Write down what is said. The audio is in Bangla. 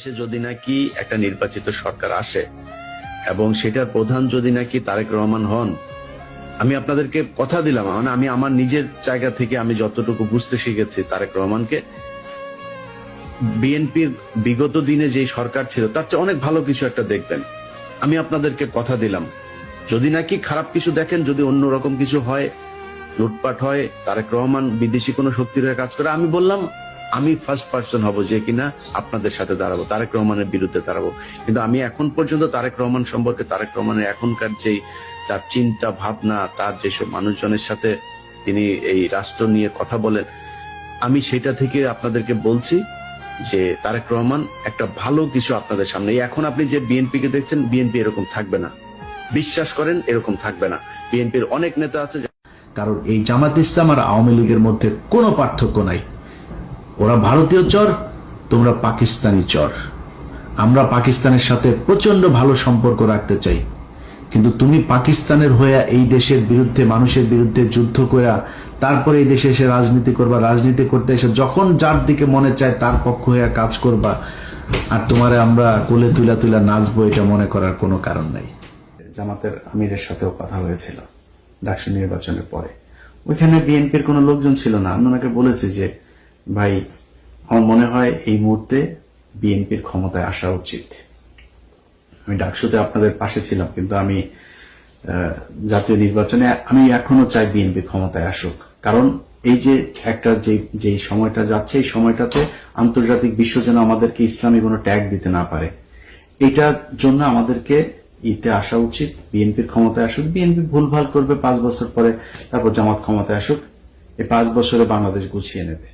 দেশে যদি নাকি একটা নির্বাচিত সরকার আসে এবং সেটার প্রধান যদি নাকি তারেক রহমান হন, আমি আপনাদেরকে কথা দিলাম, মানে আমি আমার নিজের জায়গা থেকে আমি যতটুকু বুঝতে শিখেছি তারেক রহমানকে, বিএনপির বিগত দিনে যে সরকার ছিল তার চেয়ে অনেক ভালো কিছু একটা দেখবেন। আমি আপনাদেরকে কথা দিলাম, যদি নাকি খারাপ কিছু দেখেন, যদি অন্যরকম কিছু হয়, লুটপাট হয়, তারেক রহমান বিদেশি কোনো শক্তির হয়ে কাজ করে, আমি বললাম আমি ফার্স্ট পার্সন হব যে কিনা আপনাদের সাথে দাঁড়াবো, তারেক রহমানের বিরুদ্ধে দাঁড়াবো। কিন্তু আমি এখন পর্যন্ত তারেক রহমান সম্পর্কে, তারেক রহমানের এখনকার যেই তার চিন্তা ভাবনা, তার যেসব মানুষজনের সাথে তিনি এই রাষ্ট্র নিয়ে কথা বলেন, আমি সেটা থেকে আপনাদেরকে বলছি যে তারেক রহমান একটা ভালো কিছু আপনাদের সামনে। এখন আপনি যে বিএনপি কে দেখছেন, বিএনপি এরকম থাকবে না, বিশ্বাস করেন, এরকম থাকবে না। বিএনপির অনেক নেতা আছে। কারণ এই জামাত ইসলাম আর আওয়ামী লীগের মধ্যে কোনো পার্থক্য নাই। ওরা ভারতীয় চর, তোমরা পাকিস্তানি চর। আমরা পাকিস্তানের সাথে প্রচন্ড ভালো সম্পর্ক রাখতে চাই, কিন্তু তুমি পাকিস্তানের হয়ে এই দেশের বিরুদ্ধে, মানুষের বিরুদ্ধে যুদ্ধ করে তারপরে এই দেশে এসে রাজনীতি করবা, রাজনীতি করতে এসে যখন যার দিকে মনে চায় তার পক্ষ হয়ে কাজ করবা, আর তোমারে আমরা কোলে তুলা তুলা নাচবো, এটা মনে করার কোনো কারণ নাই। জামাতের আমিরের সাথেও কথা হয়েছিল ডাকসু নির্বাচনের পরে, ওইখানে বিএনপির কোনো লোকজন ছিল না। আমি ওনাকে বলেছি যে ভাই, আমার মনে হয় এই মুহূর্তে বিএনপির ক্ষমতায় আসা উচিত। আমি ডাকসুতে আপনাদের পাশে ছিলাম, কিন্তু আমি জাতীয় নির্বাচনে আমি এখনো চাই বিএনপি ক্ষমতায় আসুক। কারণ এই যে একটা যে সময়টা যাচ্ছে, এই সময়টাতে আন্তর্জাতিক বিশ্ব যেন আমাদেরকে ইসলামী কোনো ট্যাগ দিতে না পারে, এটার জন্য আমাদেরকে ইতে আসা উচিত। বিএনপির ক্ষমতায় আসুক, বিএনপি ভুলভাল করবে 5 বছর পরে, তারপর জামাত ক্ষমতায় আসুক, এই 5 বছরে বাংলাদেশ গুছিয়ে নেবে।